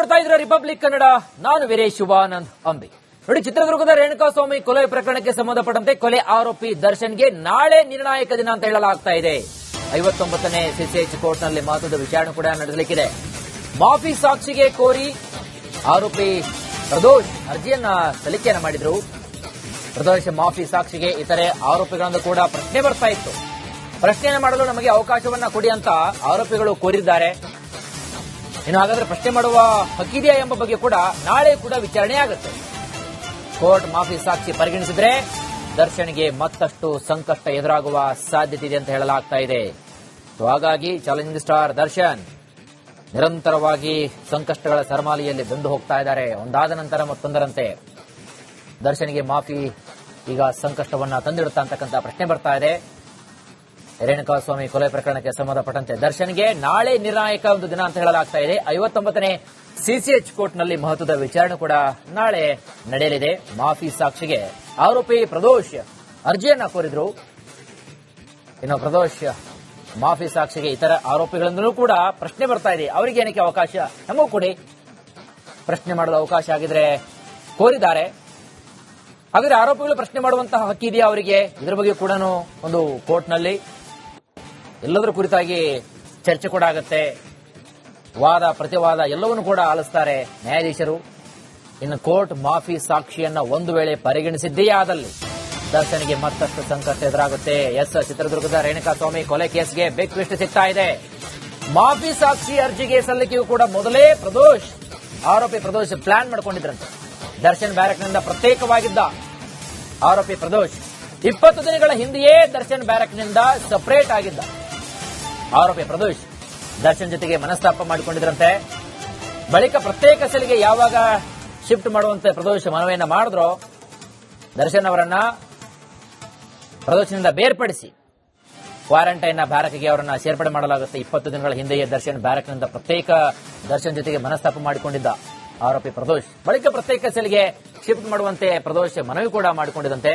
ನೋಡ್ತಾ ಇದ್ರೆ ರಿಪಬ್ಲಿಕ್ ಕನ್ನಡ. ನಾನು ವೀರೇಶ್ ಶಿವಾನಂದ್ ಅಂಬಿ. ನೋಡಿ, ಚಿತ್ರದುರ್ಗದ ರೇಣುಕಾಸ್ವಾಮಿ ಕೊಲೆ ಪ್ರಕರಣಕ್ಕೆ ಸಂಬಂಧಪಟ್ಟಂತೆ ಕೊಲೆ ಆರೋಪಿ ದರ್ಶನ್ಗೆ ನಾಳೆ ನಿರ್ಣಾಯಕ ದಿನ ಅಂತ ಹೇಳಲಾಗ್ತಾ ಇದೆ. 59ನೇ ಸಿಸಿಎಚ್ ಕೋರ್ಟ್ನಲ್ಲಿ ಮಹತ್ವದ ವಿಚಾರಣೆ ಕೂಡ ನಡೆಸಲಿಕ್ಕಿದೆ. ಮಾಫಿ ಸಾಕ್ಷಿಗೆ ಕೋರಿ ಆರೋಪಿ ಪ್ರದೋಷ್ ಅರ್ಜಿಯನ್ನ ಸಲ್ಲಿಕೆಯನ್ನ ಮಾಡಿದ್ರು. ಪ್ರದೋಷ್ ಮಾಫಿ ಸಾಕ್ಷಿಗೆ ಇತರೆ ಆರೋಪಿಗಳನ್ನು ಕೂಡ ಪ್ರಶ್ನೆ ಬರ್ತಾ ಇತ್ತು. ಪ್ರಶ್ನೆಯನ್ನು ಮಾಡಲು ನಮಗೆ ಅವಕಾಶವನ್ನ ಕೊಡಿ ಅಂತ ಆರೋಪಿಗಳು ಕೋರಿದ್ದಾರೆ. ಇನ್ನು ಹಾಗಾದ್ರೆ ಪ್ರಶ್ನೆ ಮಾಡುವ ಹಕ್ಕಿದೆಯಾ ಎಂಬ ಬಗ್ಗೆ ಕೂಡ ನಾಳೆ ಕೂಡ ವಿಚಾರಣೆ ಆಗುತ್ತೆ. ಕೋರ್ಟ್ ಮಾಫಿ ಸಾಕ್ಷಿ ಪರಿಗಣಿಸಿದ್ರೆ ದರ್ಶನ್ಗೆ ಮತ್ತಷ್ಟು ಸಂಕಷ್ಟ ಎದುರಾಗುವ ಸಾಧ್ಯತೆ ಇದೆ ಅಂತ ಹೇಳಲಾಗ್ತಾ ಇದೆ. ಹಾಗಾಗಿ ಚಾಲೆಂಜಿಂಗ್ ಸ್ಟಾರ್ ದರ್ಶನ್ ನಿರಂತರವಾಗಿ ಸಂಕಷ್ಟಗಳ ಸರಮಾಲೆಯಲ್ಲಿ ಬೆಂದು ಹೋಗ್ತಾ ಇದ್ದಾರೆ. ಒಂದಾದ ನಂತರ ಮತ್ತೊಂದರಂತೆ ದರ್ಶನ್ಗೆ ಮಾಫಿ ಈಗ ಸಂಕಷ್ಟವನ್ನ ತಂದಿಡುತ್ತಾ ಅಂತಕ್ಕಂಥ ಪ್ರಶ್ನೆ ಬರ್ತಾ ಇದೆ. ರೇಣುಕಾಸ್ವಾಮಿ ಕೊಲೆ ಪ್ರಕರಣಕ್ಕೆ ಸಂಬಂಧಪಟ್ಟಂತೆ ದರ್ಶನ್ಗೆ ನಾಳೆ ನಿರ್ಣಾಯಕ ಒಂದು ದಿನ ಅಂತ ಹೇಳಲಾಗ್ತಾ ಇದೆ. 59ನೇ ಸಿಸಿಎಚ್ ಕೋರ್ಟ್ನಲ್ಲಿ ಮಹತ್ವದ ವಿಚಾರಣೆ ಕೂಡ ನಾಳೆ ನಡೆಯಲಿದೆ. ಮಾಫಿ ಸಾಕ್ಷಿಗೆ ಆರೋಪಿ ಪ್ರದೋಷ್ ಅರ್ಜಿಯನ್ನ ಕೋರಿದ್ರು. ಇನ್ನು ಪ್ರದೋಷ್ ಮಾಫಿ ಸಾಕ್ಷಿಗೆ ಇತರ ಆರೋಪಿಗಳಿಂದಲೂ ಕೂಡ ಪ್ರಶ್ನೆ ಬರ್ತಾ ಇದೆ. ಅವರಿಗೆ ಏನಕ್ಕೆ ಅವಕಾಶ ನಮಗೂ ಕೊಡಿ, ಪ್ರಶ್ನೆ ಮಾಡಲು ಅವಕಾಶ ಆಗಿದ್ರೆ ಕೋರಿದ್ದಾರೆ. ಹಾಗಾದ್ರೆ ಆರೋಪಿಗಳು ಪ್ರಶ್ನೆ ಮಾಡುವಂತಹ ಹಕ್ಕಿದೆಯಾ ಅವರಿಗೆ? ಇದರ ಬಗ್ಗೆ ಕೂಡ ಒಂದು ಕೋರ್ಟ್ನಲ್ಲಿ ಎಲ್ಲದರ ಕುರಿತಾಗಿ ಚರ್ಚೆ ಕೂಡ ಆಗುತ್ತೆ. ವಾದ ಪ್ರತಿವಾದ ಎಲ್ಲವನ್ನೂ ಕೂಡ ಆಲಿಸ್ತಾರೆ ನ್ಯಾಯಾಧೀಶರು. ಇನ್ನು ಕೋರ್ಟ್ ಮಾಫಿ ಸಾಕ್ಷಿಯನ್ನ ಒಂದು ವೇಳೆ ಪರಿಗಣಿಸಿದ್ದೇ ಆದಲ್ಲಿ ದರ್ಶನ್ಗೆ ಮತ್ತಷ್ಟು ಸಂಕಷ್ಟ ಎದುರಾಗುತ್ತೆ. ಚಿತ್ರದುರ್ಗದ ರೇಣುಕಾಸ್ವಾಮಿ ಕೊಲೆ ಕೇಸ್ಗೆ ಬಿಗ್ ಟ್ವಿಸ್ಟ್ ಸಿಗ್ತಾ ಇದೆ. ಮಾಫಿ ಸಾಕ್ಷಿ ಅರ್ಜಿಗೆ ಸಲ್ಲಿಕೆಯೂ ಕೂಡ ಮೊದಲೇ ಆರೋಪಿ ಪ್ರದೋಷ್ ಪ್ಲಾನ್ ಮಾಡಿಕೊಂಡಿದ್ರಂತೆ. ದರ್ಶನ್ ಬ್ಯಾರಕ್ನಿಂದ ಪ್ರತ್ಯೇಕವಾಗಿದ್ದ ಆರೋಪಿ ಪ್ರದೋಷ್ 20 ದಿನಗಳ ಹಿಂದೆಯೇ ದರ್ಶನ್ ಬ್ಯಾರಕ್ನಿಂದ ಸಪರೇಟ್ ಆಗಿದ್ದ ಆರೋಪಿ ಪ್ರದೋಷ್ ದರ್ಶನ್ ಜೊತೆಗೆ ಮನಸ್ತಾಪ ಮಾಡಿಕೊಂಡಿದ್ರಂತೆ. ಬಳಿಕ ಪ್ರತ್ಯೇಕ ಸೆಲ್ಗೆ ಯಾವಾಗ ಶಿಫ್ಟ್ ಮಾಡುವಂತೆ ಪ್ರದೋಷ್ ಮನವಿಯನ್ನ ಮಾಡಿದ್ರೋ ದರ್ಶನ್ ಅವರನ್ನ ಪ್ರದೋಷನಿಂದ ಬೇರ್ಪಡಿಸಿ ಕ್ವಾರಂಟೈನ್ ಬ್ಯಾರಕ್ಗೆ ಅವರನ್ನ ಸೇರ್ಪಡೆ ಮಾಡಲಾಗುತ್ತೆ. 20 ದಿನಗಳ ಹಿಂದೆಯೇ ದರ್ಶನ್ ಬ್ಯಾರಕ್ನಿಂದ ಪ್ರತ್ಯೇಕ ದರ್ಶನ್ ಜೊತೆಗೆ ಮನಸ್ತಾಪ ಮಾಡಿಕೊಂಡಿದ್ದ ಆರೋಪಿ ಪ್ರದೋಷ್ ಬಳಿಕ ಪ್ರತ್ಯೇಕ ಸೆಲ್ಗೆ ಶಿಫ್ಟ್ ಮಾಡುವಂತೆ ಪ್ರದೋಷ್ ಮನವಿ ಕೂಡ ಮಾಡಿಕೊಂಡಿದ್ದಂತೆ.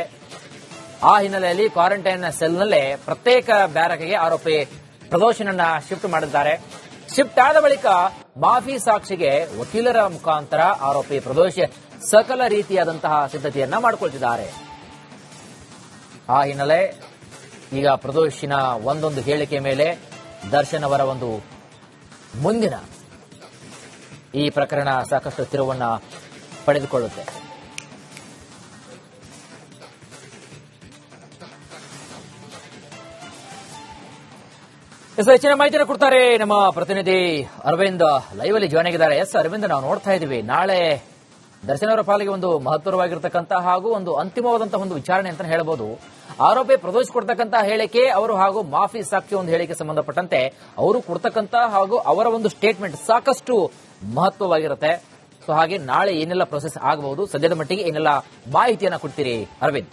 ಆ ಹಿನ್ನೆಲೆಯಲ್ಲಿ ಕ್ವಾರಂಟೈನ್ ಸೆಲ್ನಲ್ಲೇ ಪ್ರತ್ಯೇಕ ಬ್ಯಾರಕ್ಗೆ ಆರೋಪಿ ಪ್ರದೋಷನನ್ನ ಶಿಫ್ಟ್ ಮಾಡಿದ್ದಾರೆ. ಶಿಫ್ಟ್ ಆದ ಬಳಿಕ ಮಾಫಿ ಸಾಕ್ಷಿಗೆ ವಕೀಲರ ಮುಖಾಂತರ ಆರೋಪಿ ಪ್ರದೋಷ್ ಸಕಲ ರೀತಿಯಾದಂತಹ ಸಿದ್ಧತೆಯನ್ನ ಮಾಡಿಕೊಳ್ತಿದ್ದಾರೆ. ಆ ಹಿನ್ನೆಲೆ ಈಗ ಪ್ರದೋಷಿನ ಒಂದೊಂದು ಹೇಳಿಕೆ ಮೇಲೆ ದರ್ಶನ್ ಅವರ ಒಂದು ಮುಂದಿನ ಈ ಪ್ರಕರಣ ಸಾಕಷ್ಟು ತಿರುವನ್ನ ಪಡೆದುಕೊಳ್ಳುತ್ತೆ. ಹೆಚ್ಚಿನ ಮಾಹಿತಿಯನ್ನು ಕೊಡ್ತಾರೆ ನಮ್ಮ ಪ್ರತಿನಿಧಿ ಅರವಿಂದ್ ಲೈವ್ ಅಲ್ಲಿ ಜಾಯ್ನ್ ಆಗಿದ್ದಾರೆ. ಅರವಿಂದ್, ನಾವು ನೋಡ್ತಾ ಇದ್ದೀವಿ ನಾಳೆ ದರ್ಶನ್ ಅವರ ಪಾಲಿಗೆ ಒಂದು ಮಹತ್ವವಾಗಿರತಕ್ಕಂತಹ ಹಾಗೂ ಒಂದು ಅಂತಿಮವಾದಂತಹ ಒಂದು ವಿಚಾರಣೆ ಅಂತ ಹೇಳಬಹುದು. ಆರೋಪಿ ಪ್ರದೋಷ್ ಕೊಡ್ತಕ್ಕಂತಹ ಹೇಳಿಕೆ ಅವರು ಹಾಗೂ ಮಾಫಿ ಸಾಕ್ಷಿ ಒಂದು ಹೇಳಿಕೆ ಸಂಬಂಧಪಟ್ಟಂತೆ ಅವರು ಕೊಡ್ತಕ್ಕಂತಹ ಹಾಗೂ ಅವರ ಒಂದು ಸ್ಟೇಟ್ಮೆಂಟ್ ಸಾಕಷ್ಟು ಮಹತ್ವವಾಗಿರುತ್ತೆ. ಸೊ ಹಾಗೆ ನಾಳೆ ಏನೆಲ್ಲ ಪ್ರೊಸೆಸ್ ಆಗಬಹುದು, ಸದ್ಯದ ಮಟ್ಟಿಗೆ ಏನೆಲ್ಲ ಮಾಹಿತಿಯನ್ನ ಕೊಡ್ತೀರಿ ಅರವಿಂದ್?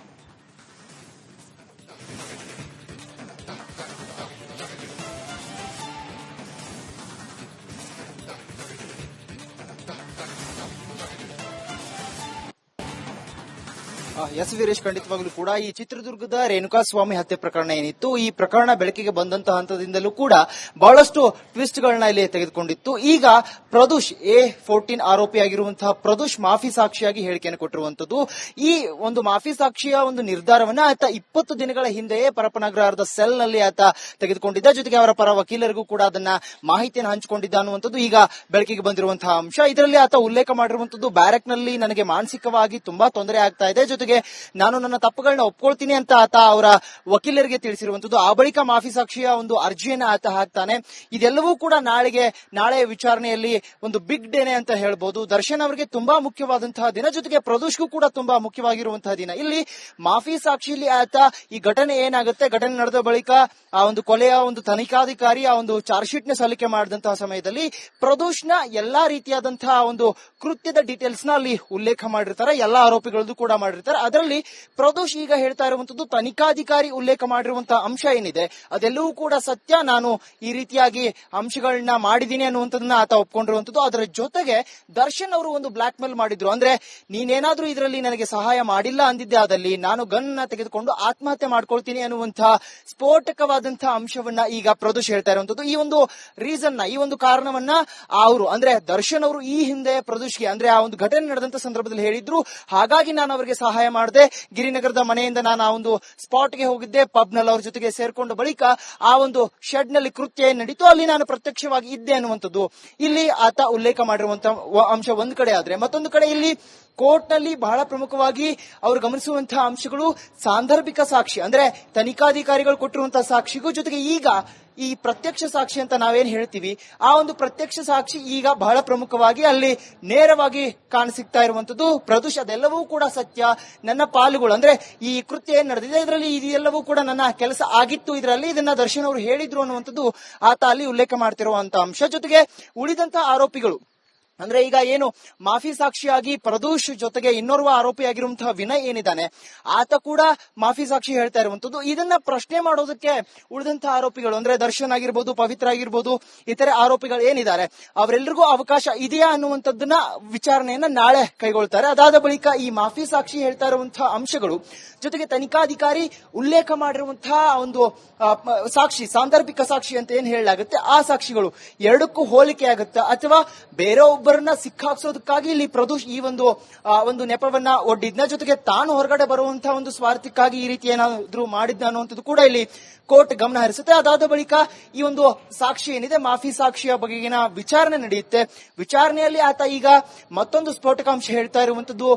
ಎಸ್ ವೀರೇಶ್, ಖಂಡಿತವಾಗ್ಲೂ ಕೂಡ ಈ ಚಿತ್ರದುರ್ಗದ ರೇಣುಕಾಸ್ವಾಮಿ ಹತ್ಯೆ ಪ್ರಕರಣ ಏನಿತ್ತು, ಈ ಪ್ರಕರಣ ಬೆಳಕಿಗೆ ಬಂದಂತಹ ಹಂತದಿಂದಲೂ ಕೂಡ ಬಹಳಷ್ಟು ಟ್ವಿಸ್ಟ್ ಗಳನ್ನ ಇಲ್ಲಿ ತೆಗೆದುಕೊಂಡಿತ್ತು. ಈಗ ಪ್ರದೋಷ್ A14 ಆರೋಪಿಯಾಗಿರುವಂತಹ ಪ್ರದೋಷ್ ಮಾಫಿ ಸಾಕ್ಷಿಯಾಗಿ ಹೇಳಿಕೆಯನ್ನು ಕೊಟ್ಟಿರುವಂತದ್ದು. ಈ ಒಂದು ಮಾಫಿ ಸಾಕ್ಷಿಯ ಒಂದು ನಿರ್ಧಾರವನ್ನ ಆತ 20 ದಿನಗಳ ಹಿಂದೆಯೇ ಪರಪನಗರದ ಸೆಲ್ ನಲ್ಲಿ ಆತ ತೆಗೆದುಕೊಂಡಿದ್ದ. ಜೊತೆಗೆ ಅವರ ಪರ ವಕೀಲರಿಗೂ ಕೂಡ ಅದನ್ನ ಮಾಹಿತಿಯನ್ನು ಹಂಚಿಕೊಂಡಿದ್ದ ಅನ್ನುವಂಥದ್ದು ಈಗ ಬೆಳಕಿಗೆ ಬಂದಿರುವಂತಹ ಅಂಶ. ಇದರಲ್ಲಿ ಆತ ಉಲ್ಲೇಖ ಮಾಡಿರುವಂತದ್ದು, ಬ್ಯಾರಕ್ ನಲ್ಲಿ ನನಗೆ ಮಾನಸಿಕವಾಗಿ ತುಂಬಾ ತೊಂದರೆ ಆಗ್ತಾ ಇದೆ, ಜೊತೆಗೆ ನಾನು ನನ್ನ ತಪ್ಪುಗಳನ್ನ ಒಪ್ಕೊಳ್ತೀನಿ ಅಂತ ಆತ ಅವರ ವಕೀಲರಿಗೆ ತಿಳಿಸಿರುವಂತದ್ದು. ಆ ಬಳಿಕ ಮಾಫಿ ಸಾಕ್ಷಿಯ ಒಂದು ಅರ್ಜಿಯನ್ನ ಆತ ಹಾಕ್ತಾನೆ. ಇದೆಲ್ಲವೂ ಕೂಡ ನಾಳೆ ವಿಚಾರಣೆಯಲ್ಲಿ ಒಂದು ಬಿಗ್ ಡೇನೆ ಅಂತ ಹೇಳ್ಬೋದು. ದರ್ಶನ್ ಅವರಿಗೆ ತುಂಬಾ ಮುಖ್ಯವಾದಂತಹ ದಿನ, ಜೊತೆಗೆ ಪ್ರದೋಷ್ಗೂ ಕೂಡ ತುಂಬಾ ಮುಖ್ಯವಾಗಿರುವಂತಹ ದಿನ. ಇಲ್ಲಿ ಮಾಫಿ ಸಾಕ್ಷಿಯಲ್ಲಿ ಆತ ಈ ಘಟನೆ ಏನಾಗುತ್ತೆ, ಘಟನೆ ನಡೆದ ಬಳಿಕ ಆ ಒಂದು ಕೊಲೆಯ ಒಂದು ತನಿಖಾಧಿಕಾರಿ ಆ ಒಂದು ಚಾರ್ಜ್ ಶೀಟ್ ನ ಸಲ್ಲಿಕೆ ಮಾಡಿದಂತಹ ಸಮಯದಲ್ಲಿ ಪ್ರದೋಷ್ನ ಎಲ್ಲಾ ರೀತಿಯಾದಂತಹ ಒಂದು ಕೃತ್ಯದ ಡೀಟೇಲ್ಸ್ ನ ಅಲ್ಲಿ ಉಲ್ಲೇಖ ಮಾಡಿರ್ತಾರೆ. ಎಲ್ಲಾ ಆರೋಪಿಗಳದ್ದು ಕೂಡ ಮಾಡಿರ್ತಾರೆ. ಅದರಲ್ಲಿ ಪ್ರದೋಷ್ ಈಗ ಹೇಳ್ತಾ ಇರುವಂತದ್ದು ತನಿಖಾಧಿಕಾರಿ ಉಲ್ಲೇಖ ಮಾಡಿರುವಂತಹ ಅಂಶ ಏನಿದೆ ಅದೆಲ್ಲವೂ ಕೂಡ ಸತ್ಯ. ನಾನು ಈ ರೀತಿಯಾಗಿ ಅಂಶಗಳನ್ನ ಮಾಡಿದೀನಿ ಅನ್ನುವಂಥದ್ದನ್ನ ಆತ ಒಪ್ಕೊಂಡಿರುವಂತದ್ದು. ಅದರ ಜೊತೆಗೆ ದರ್ಶನ್ ಅವರು ಒಂದು ಬ್ಲಾಕ್ ಮೇಲ್ ಮಾಡಿದ್ರು. ಅಂದ್ರೆ ನೀನೇನಾದ್ರೂ ಇದರಲ್ಲಿ ನನಗೆ ಸಹಾಯ ಮಾಡಿಲ್ಲ ಅಂದಿದ್ದೆ ಆದಲ್ಲಿ ನಾನು ಗನ್ ತೆಗೆದುಕೊಂಡು ಆತ್ಮಹತ್ಯೆ ಮಾಡ್ಕೊಳ್ತೀನಿ ಅನ್ನುವಂತಹ ಸ್ಫೋಟಕವಾದಂತಹ ಅಂಶವನ್ನ ಈಗ ಪ್ರದೋಷ್ ಹೇಳ್ತಾ ಇರುವಂತದ್ದು. ಈ ಒಂದು ರೀಸನ್ ಈ ಒಂದು ಕಾರಣವನ್ನ ಅವರು ಅಂದ್ರೆ ದರ್ಶನ್ ಅವರು ಈ ಹಿಂದೆ ಪ್ರದೋಷ್ಗೆ ಅಂದ್ರೆ ಆ ಒಂದು ಘಟನೆ ನಡೆದಂತ ಸಂದರ್ಭದಲ್ಲಿ ಹೇಳಿದ್ರು. ಹಾಗಾಗಿ ನಾನು ಅವರಿಗೆ ಸಹಾಯ ಮಾಡಿದೆ. ಗಿರಿನಗರದ ಮನೆಯಿಂದ ನಾನು ಆ ಒಂದು ಸ್ಪಾಟ್ಗೆ ಹೋಗಿದ್ದೆ. ಪಬ್ ನಲ್ಲಿ ಅವ್ರ ಜೊತೆಗೆ ಸೇರ್ಕೊಂಡ ಬಳಿಕ ಆ ಒಂದು ಶೆಡ್ ನಲ್ಲಿ ಕೃತ್ಯ ಏನ್ ನಡೀತು ಅಲ್ಲಿ ನಾನು ಪ್ರತ್ಯಕ್ಷವಾಗಿ ಇದ್ದೆ ಅನ್ನುವಂಥದ್ದು ಇಲ್ಲಿ ಆತ ಉಲ್ಲೇಖ ಮಾಡಿರುವಂತಹ ಅಂಶ ಒಂದು ಕಡೆ ಆದ್ರೆ, ಮತ್ತೊಂದು ಕಡೆ ಇಲ್ಲಿ ಕೋರ್ಟ್ ನಲ್ಲಿ ಬಹಳ ಪ್ರಮುಖವಾಗಿ ಅವರು ಗಮನಿಸುವಂತಹ ಅಂಶಗಳು ಸಾಂದರ್ಭಿಕ ಸಾಕ್ಷಿ ಅಂದ್ರೆ ತನಿಖಾಧಿಕಾರಿಗಳು ಕೊಟ್ಟಿರುವಂತಹ ಸಾಕ್ಷಿಗೂ ಜೊತೆಗೆ ಈಗ ಈ ಪ್ರತ್ಯಕ್ಷ ಸಾಕ್ಷಿ ಅಂತ ನಾವೇನ್ ಹೇಳ್ತೀವಿ ಆ ಒಂದು ಪ್ರತ್ಯಕ್ಷ ಸಾಕ್ಷಿ ಈಗ ಬಹಳ ಪ್ರಮುಖವಾಗಿ ಅಲ್ಲಿ ನೇರವಾಗಿ ಕಾಣಸಿಗ್ತಾ ಇರುವಂತದ್ದು. ಪ್ರದೋಷ್ ಅದೆಲ್ಲವೂ ಕೂಡ ಸತ್ಯ, ನನ್ನ ಪಾಲುಗಳು ಅಂದ್ರೆ ಈ ಕೃತ್ಯ ಏನ್ ನಡೆದಿದೆ ಇದರಲ್ಲಿ ಇದೆಲ್ಲವೂ ಕೂಡ ನನ್ನ ಕೆಲಸ ಆಗಿತ್ತು, ಇದರಲ್ಲಿ ಇದನ್ನ ದರ್ಶನ್ ಅವರು ಹೇಳಿದ್ರು ಅನ್ನುವಂಥದ್ದು ಆತ ಅಲ್ಲಿ ಉಲ್ಲೇಖ ಮಾಡ್ತಿರುವಂತಹ ಅಂಶ. ಜೊತೆಗೆ ಉಳಿದಂತಹ ಆರೋಪಿಗಳು ಅಂದ್ರೆ ಈಗ ಏನು ಮಾಫಿ ಸಾಕ್ಷಿಯಾಗಿ ಪ್ರದೋಷ್ ಜೊತೆಗೆ ಇನ್ನೋರ್ವ ಆರೋಪಿಯಾಗಿರುವಂತಹ ವಿನಯ್ ಏನಿದ್ದಾನೆ ಆತ ಕೂಡ ಮಾಫಿ ಸಾಕ್ಷಿ ಹೇಳ್ತಾ ಇರುವಂತದ್ದು. ಇದನ್ನ ಪ್ರಶ್ನೆ ಮಾಡೋದಕ್ಕೆ ಉಳಿದಂತಹ ಆರೋಪಿಗಳು ಅಂದ್ರೆ ದರ್ಶನ್ ಆಗಿರ್ಬೋದು, ಪವಿತ್ರ ಆಗಿರ್ಬೋದು, ಇತರೆ ಆರೋಪಿಗಳು ಏನಿದ್ದಾರೆ ಅವರೆಲ್ಲರಿಗೂ ಅವಕಾಶ ಇದೆಯಾ ಅನ್ನುವಂಥದ್ದನ್ನ ವಿಚಾರಣೆಯನ್ನ ನಾಳೆ ಕೈಗೊಳ್ತಾರೆ. ಅದಾದ ಬಳಿಕ ಈ ಮಾಫಿ ಸಾಕ್ಷಿ ಹೇಳ್ತಾ ಇರುವಂತಹ ಅಂಶಗಳು ಜೊತೆಗೆ ತನಿಖಾಧಿಕಾರಿ ಉಲ್ಲೇಖ ಮಾಡಿರುವಂತಹ ಒಂದು ಸಾಕ್ಷಿ ಸಾಂದರ್ಭಿಕ ಸಾಕ್ಷಿ ಅಂತ ಏನ್ ಹೇಳಲಾಗುತ್ತೆ ಆ ಸಾಕ್ಷಿಗಳು ಎರಡಕ್ಕೂ ಹೋಲಿಕೆ ಆಗುತ್ತಾ ಅಥವಾ ಬೇರೆ ಒಬ್ಬರನ್ನ ಸಿಕ್ಕಾಕ್ಸೋದಕ್ಕಾಗಿ ಇಲ್ಲಿ ಪ್ರದೋಷ್ ಈ ಒಂದು ನೆಪವನ್ನ ಒಡ್ಡಿದ್ನ, ಜೊತೆಗೆ ತಾನು ಹೊರಗಡೆ ಬರುವಂತಹ ಒಂದು ಸ್ವಾರ್ಥಕ್ಕಾಗಿ ಈ ರೀತಿ ಏನಾದ್ರೂ ಮಾಡಿದ್ನ ಅನ್ನುವಂಥದ್ದು ಕೂಡ ಇಲ್ಲಿ ಕೋರ್ಟ್ ಗಮನ ಹರಿಸುತ್ತೆ. ಅದಾದ ಬಳಿಕ ಈ ಒಂದು ಸಾಕ್ಷಿ ಏನಿದೆ ಮಾಫಿ ಸಾಕ್ಷಿಯ ಬಗೆಗಿನ ವಿಚಾರಣೆ ನಡೆಯುತ್ತೆ. ವಿಚಾರಣೆಯಲ್ಲಿ ಆತ ಈಗ ಮತ್ತೊಂದು ಸ್ಫೋಟಕಾಂಶ ಹೇಳ್ತಾ ಇರುವಂತದ್ದು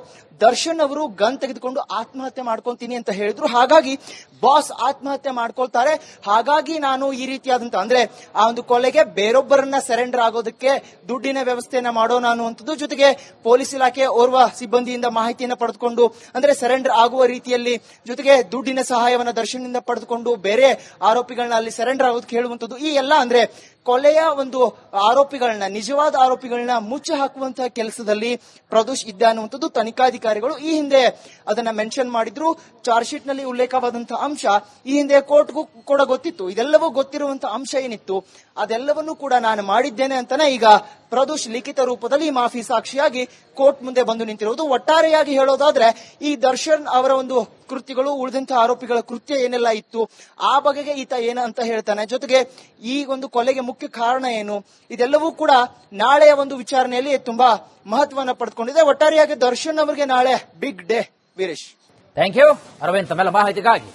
ದರ್ಶನ್ ಅವರು ಗನ್ ತೆಗೆದುಕೊಂಡು ಆತ್ಮಹತ್ಯೆ ಮಾಡ್ಕೊಂತೀನಿ ಅಂತ ಹೇಳಿದ್ರು. ಹಾಗಾಗಿ ಬಾಸ್ ಆತ್ಮಹತ್ಯೆ ಮಾಡ್ಕೊಳ್ತಾರೆ, ಹಾಗಾಗಿ ನಾನು ಈ ರೀತಿಯಾದಂತ ಅಂದ್ರೆ ಆ ಒಂದು ಕೊಲೆಗೆ ಬೇರೊಬ್ಬರನ್ನ ಸರೆಂಡರ್ ಆಗೋದಕ್ಕೆ ದುಡ್ಡಿನ ವ್ಯವಸ್ಥೆಯನ್ನ ಮಾಡೋಣ ಅನ್ನುವಂಥದ್ದು, ಜೊತೆಗೆ ಪೊಲೀಸ್ ಇಲಾಖೆ ಓರ್ವ ಸಿಬ್ಬಂದಿಯಿಂದ ಮಾಹಿತಿಯನ್ನ ಪಡೆದುಕೊಂಡು ಅಂದ್ರೆ ಸರೆಂಡರ್ ಆಗುವ ರೀತಿಯಲ್ಲಿ ಜೊತೆಗೆ ದುಡ್ಡಿನ ಸಹಾಯವನ್ನ ದರ್ಶನ್ನಿಂದ ಪಡೆದುಕೊಂಡು ಬೇರೆ ಆರೋಪಿಗಳನ್ನ ಅಲ್ಲಿ ಸರೆಂಡರ್ ಆಗೋದಕ್ಕೆ ಹೇಳುವಂಥದ್ದು. ಈ ಎಲ್ಲ ಅಂದ್ರೆ ಕೊಲೆಯ ಒಂದು ಆರೋಪಿಗಳನ್ನ ನಿಜವಾದ ಆರೋಪಿಗಳನ್ನ ಮುಚ್ಚಿ ಹಾಕುವಂತಹ ಕೆಲಸದಲ್ಲಿ ಪ್ರದೋಷ್ ಇದ್ದ ಅನ್ನುವಂಥದ್ದು ತನಿಖಾಧಿಕಾರಿಗಳು ಈ ಹಿಂದೆ ಅದನ್ನ ಮೆನ್ಷನ್ ಮಾಡಿದ್ರು. ಚಾರ್ಜ್ ಶೀಟ್ ನಲ್ಲಿ ಉಲ್ಲೇಖವಾದಂತಹ ಅಂಶ ಈ ಹಿಂದೆ ಕೋರ್ಟ್ಗೂ ಕೂಡ ಗೊತ್ತಿತ್ತು. ಇದೆಲ್ಲವೂ ಗೊತ್ತಿರುವಂತಹ ಅಂಶ ಏನಿತ್ತು ಅದೆಲ್ಲವನ್ನೂ ಕೂಡ ನಾನು ಮಾಡಿದ್ದೇನೆ ಅಂತಾನೆ ಈಗ ಪ್ರದೋಷ್ ಲಿಖಿತ ರೂಪದಲ್ಲಿ ಮಾಫಿ ಸಾಕ್ಷಿಯಾಗಿ ಕೋರ್ಟ್ ಮುಂದೆ ಬಂದು ನಿಂತಿರುವುದು. ಒಟ್ಟಾರೆಯಾಗಿ ಹೇಳೋದಾದ್ರೆ ಈ ದರ್ಶನ್ ಅವರ ಒಂದು ಕೃತ್ಯಗಳು ಉಳಿದಂತಹ ಆರೋಪಿಗಳ ಕೃತ್ಯ ಏನೆಲ್ಲ ಇತ್ತು ಆ ಬಗೆಗೆ ಈತ ಏನ ಅಂತ ಹೇಳ್ತಾನೆ, ಜೊತೆಗೆ ಈ ಒಂದು ಕೊಲೆಗೆ ಮುಖ್ಯ ಕಾರಣ ಏನು ಇದೆಲ್ಲವೂ ಕೂಡ ನಾಳೆಯ ಒಂದು ವಿಚಾರಣೆಯಲ್ಲಿ ತುಂಬಾ ಮಹತ್ವವನ್ನು ಪಡೆದುಕೊಂಡಿದೆ. ಒಟ್ಟಾರೆಯಾಗಿ ದರ್ಶನ್ ಅವರಿಗೆ ನಾಳೆ big day. Veeresh, thank you Aravind ತಮ್ಮೆಲ್ಲ ಮಾಹಿತಿಗಾಗಿ.